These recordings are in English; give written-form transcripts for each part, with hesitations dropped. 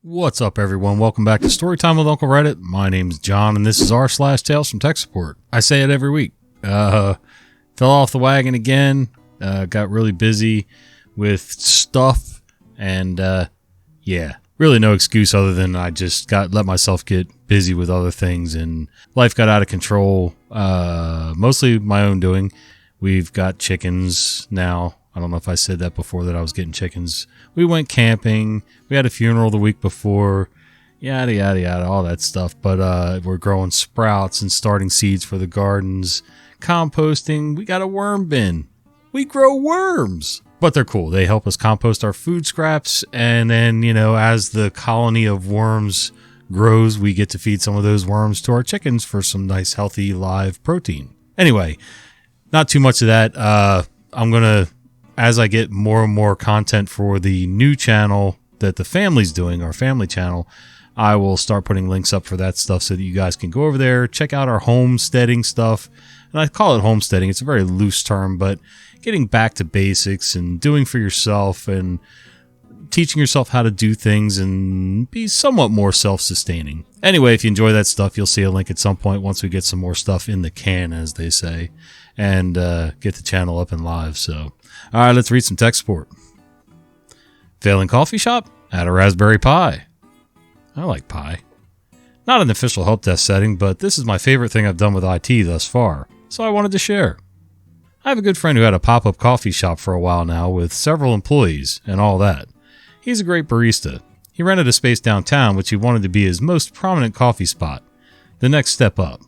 What's up, everyone? Welcome back to Storytime with Uncle Reddit. My name's John, and this is r/Tales from Tech Support. I say it every week. Fell off the wagon again. Got really busy with stuff, and really no excuse other than I just let myself get busy with other things, and life got out of control. Mostly my own doing. We've got chickens now. I don't know if I said that before, that I was getting chickens. We went camping. We had a funeral the week before. Yada, yada, yada, all that stuff. But we're growing sprouts and starting seeds for the gardens. Composting. We got a worm bin. We grow worms. But they're cool. They help us compost our food scraps. And then, as the colony of worms grows, we get to feed some of those worms to our chickens for some nice, healthy, live protein. Anyway, not too much of that. I'm going to, as I get more and more content for the new channel that the family's doing, our family channel, I will start putting links up for that stuff so that you guys can go over there, check out our homesteading stuff. And I call it homesteading. It's a very loose term, but getting back to basics and doing for yourself and teaching yourself how to do things and be somewhat more self-sustaining. Anyway, if you enjoy that stuff, you'll see a link at some point once we get some more stuff in the can, as they say, and get the channel up and live. So, all right, let's read some tech support. Failing coffee shop? Add a Raspberry Pi. I like pie. Not an official help desk setting, but this is my favorite thing I've done with IT thus far, so I wanted to share. I have a good friend who had a pop-up coffee shop for a while now with several employees and all that. He's a great barista. He rented a space downtown which he wanted to be his most prominent coffee spot, the next step up.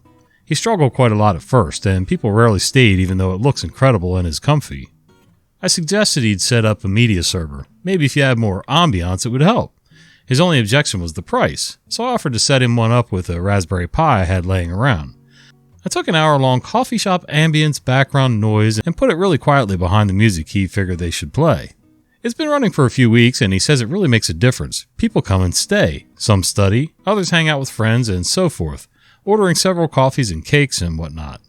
He struggled quite a lot at first, and people rarely stayed even though it looks incredible and is comfy. I suggested he'd set up a media server. Maybe if you had more ambiance it would help. His only objection was the price, so I offered to set him one up with a Raspberry Pi I had laying around. I took an hour-long coffee shop ambience background noise and put it really quietly behind the music he figured they should play. It's been running for a few weeks, and he says it really makes a difference. People come and stay. Some study, others hang out with friends, and so forth, ordering several coffees and cakes and whatnot.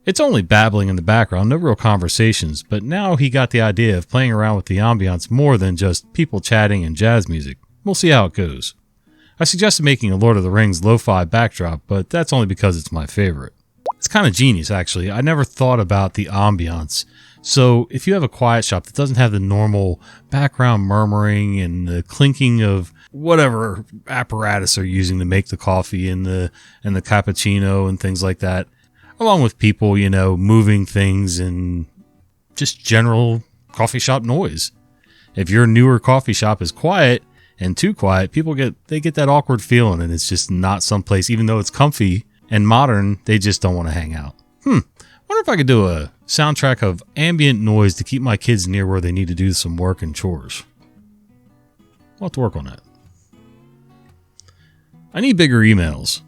It's only babbling in the background, no real conversations, but now he got the idea of playing around with the ambiance more than just people chatting and jazz music. We'll see how it goes. I suggested making a Lord of the Rings lo-fi backdrop, but that's only because it's my favorite. It's kind of genius, actually. I never thought about the ambiance. So if you have a quiet shop that doesn't have the normal background murmuring and the clinking of whatever apparatus they're using to make the coffee and the cappuccino and things like that, along with people, moving things and just general coffee shop noise. If your newer coffee shop is quiet and too quiet, people get that awkward feeling, and it's just not someplace, even though it's comfy and modern, they just don't want to hang out. Wonder if I could do a soundtrack of ambient noise to keep my kids near where they need to do some work and chores. I'll have to work on that. I need bigger emails.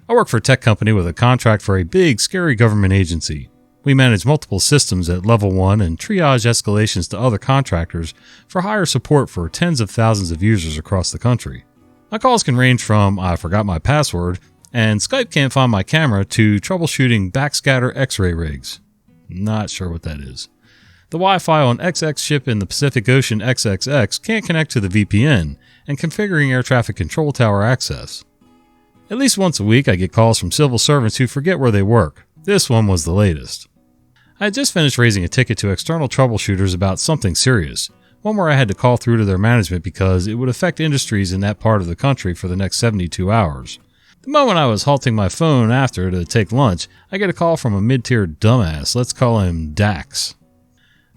I work for a tech company with a contract for a big, scary government agency. We manage multiple systems at level 1 and triage escalations to other contractors for higher support for tens of thousands of users across the country. My calls can range from, I forgot my password, and Skype can't find my camera, to troubleshooting backscatter X-ray rigs. Not sure what that is. The Wi-Fi on XX ship in the Pacific Ocean XXX can't connect to the VPN, and configuring air traffic control tower access. At least once a week I get calls from civil servants who forget where they work. This one was the latest. I had just finished raising a ticket to external troubleshooters about something serious, one where I had to call through to their management because it would affect industries in that part of the country for the next 72 hours. The moment I was halting my phone after to take lunch, I get a call from a mid-tier dumbass. Let's call him Dax.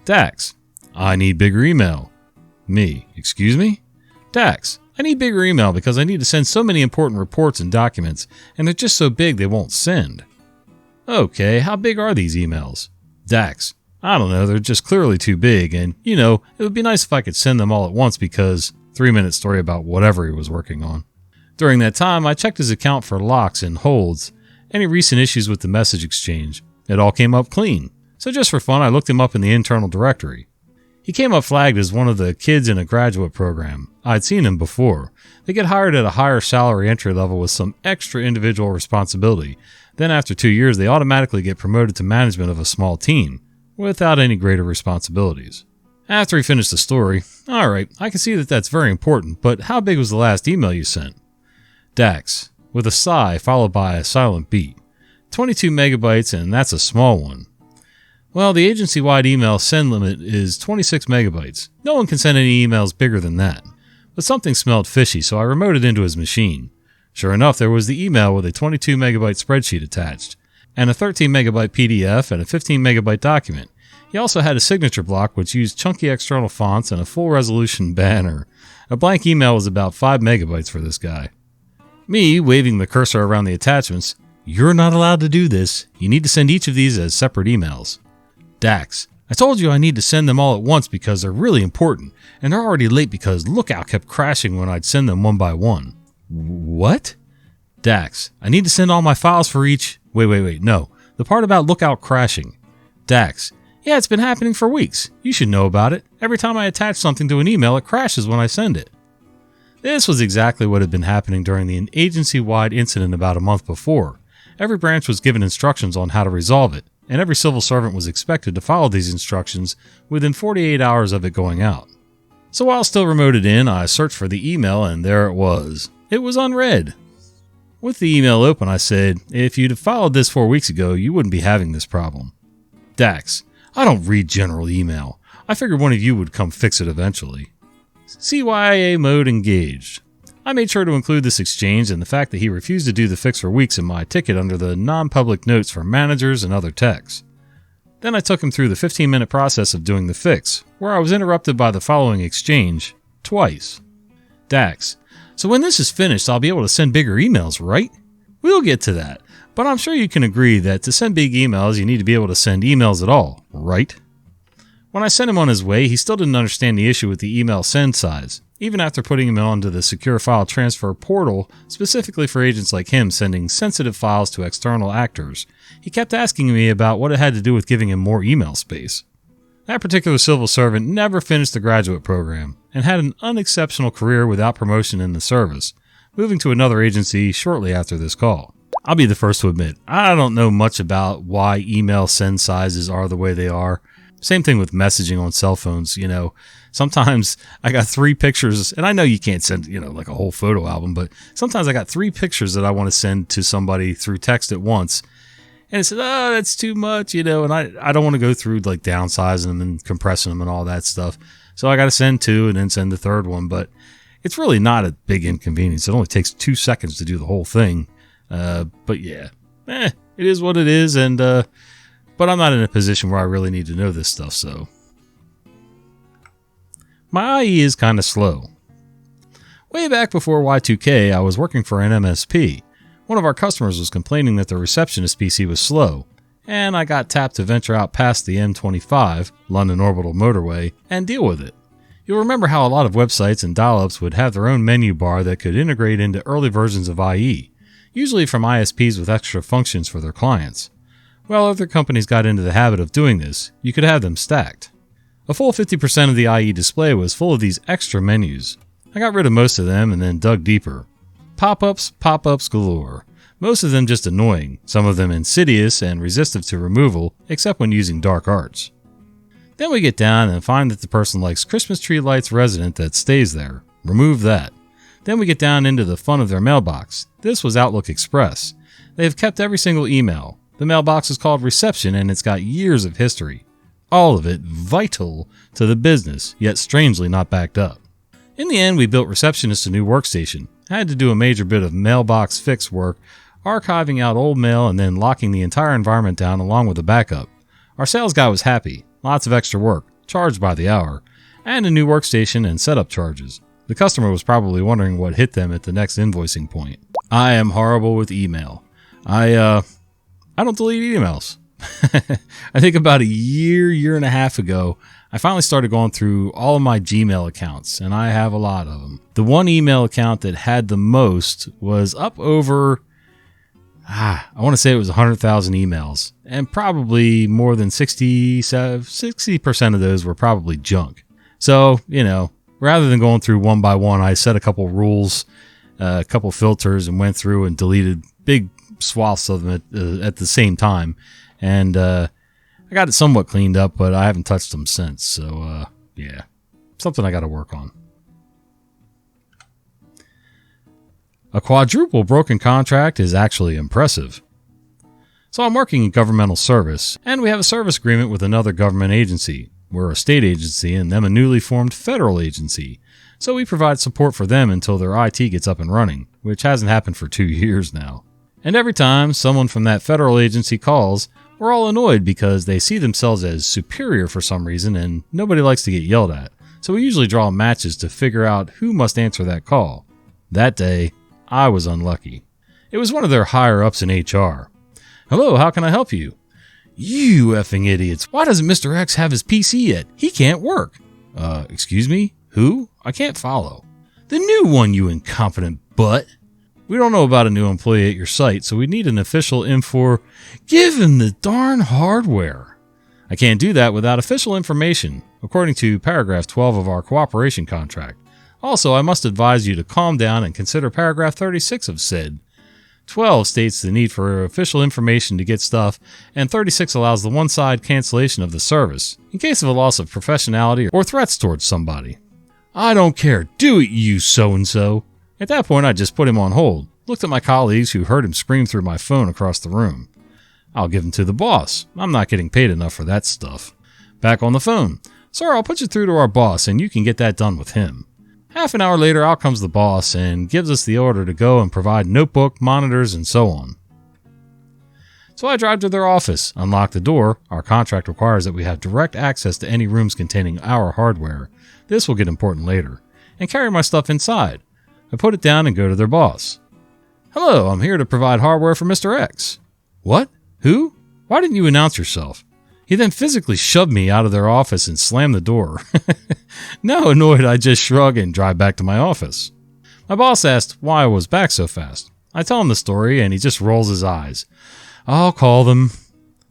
Dax, I need bigger email. Me, excuse me? Dax, I need bigger email because I need to send so many important reports and documents, and they're just so big they won't send. Okay, how big are these emails? Dax, I don't know, they're just clearly too big, and, it would be nice if I could send them all at once because 3-minute story about whatever he was working on. During that time, I checked his account for locks and holds, any recent issues with the message exchange. It all came up clean. So just for fun, I looked him up in the internal directory. He came up flagged as one of the kids in a graduate program. I'd seen him before. They get hired at a higher salary entry level with some extra individual responsibility. Then after 2 years, they automatically get promoted to management of a small team, without any greater responsibilities. After he finished the story, alright, I can see that that's very important, but how big was the last email you sent? Dax, with a sigh followed by a silent beat. 22 megabytes, and that's a small one. Well, the agency-wide email send limit is 26 megabytes. No one can send any emails bigger than that. But something smelled fishy, so I remoted into his machine. Sure enough, there was the email with a 22 megabyte spreadsheet attached, and a 13 megabyte PDF and a 15 megabyte document. He also had a signature block which used chunky external fonts and a full resolution banner. A blank email was about 5 megabytes for this guy. Me, waving the cursor around the attachments, "You're not allowed to do this. You need to send each of these as separate emails." Dax, I told you I need to send them all at once because they're really important, and they're already late because Lookout kept crashing when I'd send them one by one. What? Dax, I need to send all my files for each... Wait, no. The part about Lookout crashing. Dax, yeah, it's been happening for weeks. You should know about it. Every time I attach something to an email, it crashes when I send it. This was exactly what had been happening during the agency-wide incident about a month before. Every branch was given instructions on how to resolve it, and every civil servant was expected to follow these instructions within 48 hours of it going out. So while still remoted in, I searched for the email, and there it was. It was unread. With the email open, I said, if you'd have followed this 4 weeks ago, you wouldn't be having this problem. Dax, I don't read general email. I figured one of you would come fix it eventually. CYA mode engaged. I made sure to include this exchange and the fact that he refused to do the fix for weeks in my ticket under the non-public notes for managers and other techs. Then I took him through the 15-minute process of doing the fix, where I was interrupted by the following exchange, twice. Dax, so when this is finished, I'll be able to send bigger emails, right? We'll get to that, but I'm sure you can agree that to send big emails, you need to be able to send emails at all, right? When I sent him on his way, he still didn't understand the issue with the email send size, even after putting him onto the secure file transfer portal specifically for agents like him sending sensitive files to external actors. He kept asking me about what it had to do with giving him more email space. That particular civil servant never finished the graduate program and had an unexceptional career without promotion in the service, moving to another agency shortly after this call. I'll be the first to admit, I don't know much about why email send sizes are the way they are. Same thing with messaging on cell phones, Sometimes I got 3 pictures, and I know you can't send, like a whole photo album, but sometimes I got 3 pictures that I want to send to somebody through text at once. And it says, oh, that's too much, and I don't want to go through like downsizing them and compressing them and all that stuff. So I got to send 2 and then send the third one, but it's really not a big inconvenience. It only takes 2 seconds to do the whole thing. But yeah, it is what it is. And, but I'm not in a position where I really need to know this stuff, so. My IE is kind of slow. Way back before Y2K, I was working for an MSP. One of our customers was complaining that the receptionist PC was slow, and I got tapped to venture out past the M25, London Orbital Motorway, and deal with it. You'll remember how a lot of websites and dial-ups would have their own menu bar that could integrate into early versions of IE, usually from ISPs with extra functions for their clients. Well, other companies got into the habit of doing this. You could have them stacked. A full 50% of the IE display was full of these extra menus. I got rid of most of them and then dug deeper. Pop-ups galore. Most of them just annoying, some of them insidious and resistive to removal, except when using dark arts. Then we get down and find that the person likes Christmas tree lights resident that stays there. Remove that. Then we get down into the fun of their mailbox. This was Outlook Express. They have kept every single email. The mailbox is called Reception and it's got years of history. All of it vital to the business, yet strangely not backed up. In the end, we built Receptionist a new workstation. I had to do a major bit of mailbox fix work, archiving out old mail and then locking the entire environment down along with a backup. Our sales guy was happy. Lots of extra work, charged by the hour, and a new workstation and setup charges. The customer was probably wondering what hit them at the next invoicing point. I am horrible with email. I don't delete emails. I think about a year and a half ago, I finally started going through all of my Gmail accounts, and I have a lot of them. The one email account that had the most was up over, I want to say it was 100,000 emails, and probably more than 60% of those were probably junk. So, rather than going through one by one, I set a couple rules, a couple filters, and went through and deleted big swaths of them at the same time. And I got it somewhat cleaned up, but I haven't touched them since. So, Yeah, something I got to work on. A quadruple broken contract is actually impressive. So I'm working in governmental service, and we have a service agreement with another government agency. We're a state agency and them a newly formed federal agency. So we provide support for them until their IT gets up and running, which hasn't happened for 2 years now. And every time someone from that federal agency calls, we're all annoyed because they see themselves as superior for some reason and nobody likes to get yelled at. So we usually draw matches to figure out who must answer that call. That day, I was unlucky. It was one of their higher ups in HR. Hello, how can I help you? You effing idiots. Why doesn't Mr. X have his PC yet? He can't work. Excuse me? Who? I can't follow. The new one, you incompetent butt. We don't know about a new employee at your site, so we need an official info. Give him the darn hardware. I can't do that without official information, according to paragraph 12 of our cooperation contract. Also, I must advise you to calm down and consider paragraph 36 of said. 12 states the need for official information to get stuff, and 36 allows the one-side cancellation of the service, in case of a loss of professionality or threats towards somebody. I don't care. Do it, you so-and-so. At that point, I just put him on hold, looked at my colleagues who heard him scream through my phone across the room. I'll give him to the boss. I'm not getting paid enough for that stuff. Back on the phone. Sir, I'll put you through to our boss, and you can get that done with him. Half an hour later, out comes the boss and gives us the order to go and provide notebook, monitors, and so on. So I drive to their office, unlock the door. Our contract requires that we have direct access to any rooms containing our hardware. This will get important later. And carry my stuff inside. I put it down and go to their boss. Hello, I'm here to provide hardware for Mr. X. What? Who? Why didn't you announce yourself? He then physically shoved me out of their office and slammed the door. Now annoyed, I just shrug and drive back to my office. My boss asked why I was back so fast. I tell him the story and he just rolls his eyes. I'll call them.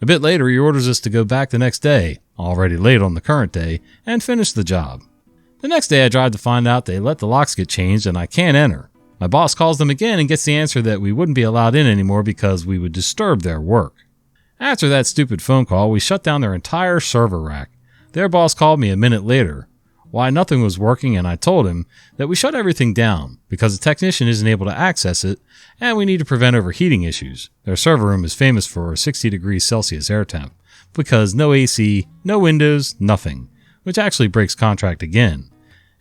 A bit later, he orders us to go back the next day, already late on the current day, and finish the job. The next day I drive to find out they let the locks get changed and I can't enter. My boss calls them again and gets the answer that we wouldn't be allowed in anymore because we would disturb their work. After that stupid phone call, we shut down their entire server rack. Their boss called me a minute later. Why nothing was working, and I told him that we shut everything down because the technician isn't able to access it and we need to prevent overheating issues. Their server room is famous for 60 degrees Celsius air temp because no AC, no windows, nothing, which actually breaks contract again.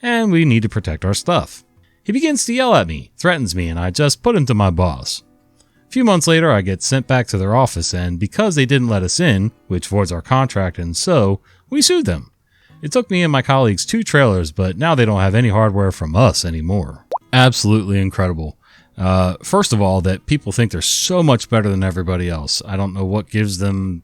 And we need to protect our stuff. He begins to yell at me, threatens me, and I just put him to my boss. A few months later, I get sent back to their office, and because they didn't let us in, which voids our contract, and so we sued them. It took me and my colleagues 2 trailers, but now they don't have any hardware from us anymore. Absolutely incredible. First of all, that people think they're so much better than everybody else. I don't know what gives them...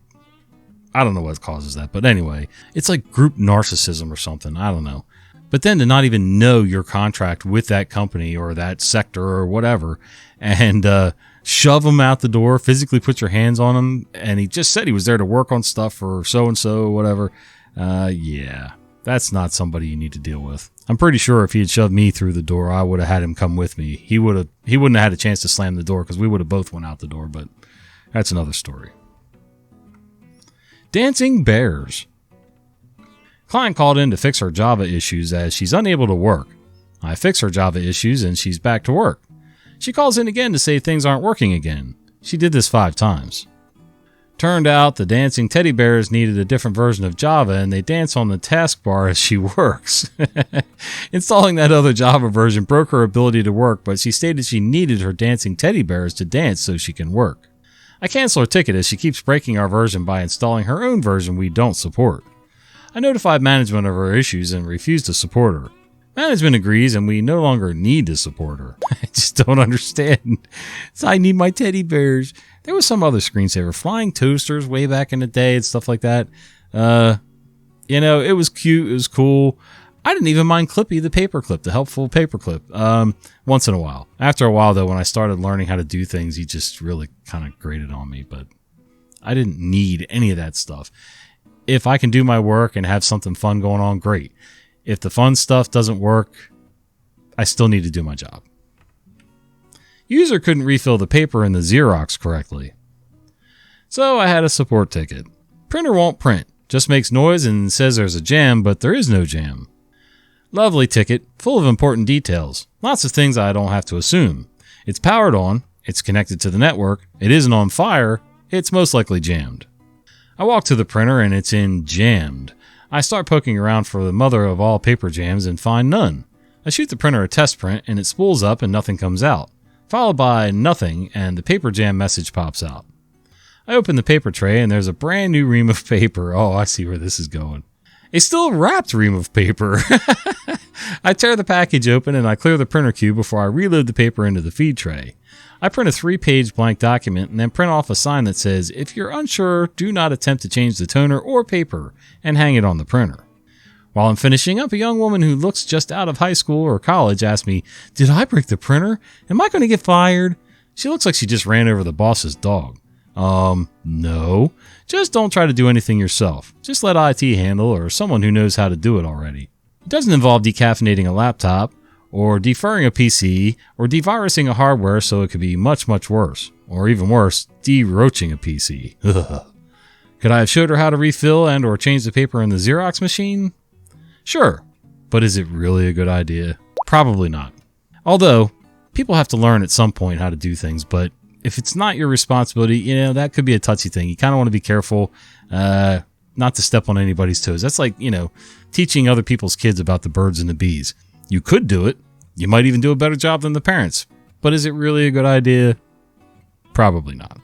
I don't know what causes that, but anyway, it's like group narcissism or something. I don't know. But then to not even know your contract with that company or that sector or whatever, and shove them out the door, physically put your hands on them, and he just said he was there to work on stuff for so-and-so, whatever. Yeah, that's not somebody you need to deal with. I'm pretty sure if he had shoved me through the door, I would have had him come with me. He wouldn't have had a chance to slam the door because we would have both went out the door, but that's another story. Dancing bears. Client called in to fix her Java issues as she's unable to work. I fix her Java issues and she's back to work. She calls in again to say things aren't working again. She did this 5 times. Turned out the dancing teddy bears needed a different version of Java and they dance on the taskbar as she works. Installing that other Java version broke her ability to work, but she stated she needed her dancing teddy bears to dance so she can work. I cancel her ticket as she keeps breaking our version by installing her own version we don't support. I notified management of her issues and refused to support her. Management agrees and we no longer need to support her. I just don't understand. So I need my teddy bears. There was some other screensaver, flying toasters way back in the day and stuff like that. It was cute. It was cool. I didn't even mind Clippy, the paperclip, the helpful paperclip, once in a while. After a while, though, when I started learning how to do things, he just really kind of grated on me, but I didn't need any of that stuff. If I can do my work and have something fun going on, great. If the fun stuff doesn't work, I still need to do my job. User couldn't refill the paper in the Xerox correctly. So I had a support ticket. Printer won't print. Just makes noise and says there's a jam, but there is no jam. Lovely ticket, full of important details. Lots of things I don't have to assume. It's powered on, it's connected to the network, it isn't on fire, it's most likely jammed. I walk to the printer and it's in jammed. I start poking around for the mother of all paper jams and find none. I shoot the printer a test print and it spools up and nothing comes out, followed by nothing and the paper jam message pops out. I open the paper tray and there's a brand new ream of paper. Oh, I see where this is going. A still wrapped ream of paper. I tear the package open and I clear the printer queue before I reload the paper into the feed tray. I print a 3-page blank document and then print off a sign that says, "If you're unsure, do not attempt to change the toner or paper," and hang it on the printer. While I'm finishing up, a young woman who looks just out of high school or college asks me, "Did I break the printer? Am I going to get fired?" She looks like she just ran over the boss's dog. No. Just don't try to do anything yourself. Just let IT handle or someone who knows how to do it already. It doesn't involve decaffeinating a laptop, or deferring a PC, or devirusing a hardware so it could be much, much worse. Or even worse, deroaching a PC. Ugh. Could I have showed her how to refill and or change the paper in the Xerox machine? Sure, but is it really a good idea? Probably not. Although, people have to learn at some point how to do things, but if it's not your responsibility, that could be a touchy thing. You kind of want to be careful not to step on anybody's toes. That's like, teaching other people's kids about the birds and the bees. You could do it. You might even do a better job than the parents. But is it really a good idea? Probably not.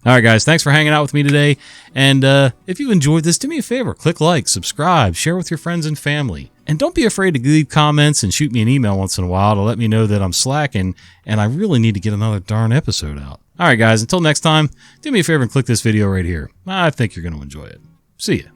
All right, guys, thanks for hanging out with me today. And if you enjoyed this, do me a favor. Click like, subscribe, share with your friends and family. And don't be afraid to leave comments and shoot me an email once in a while to let me know that I'm slacking and I really need to get another darn episode out. All right, guys, until next time, do me a favor and click this video right here. I think you're going to enjoy it. See ya.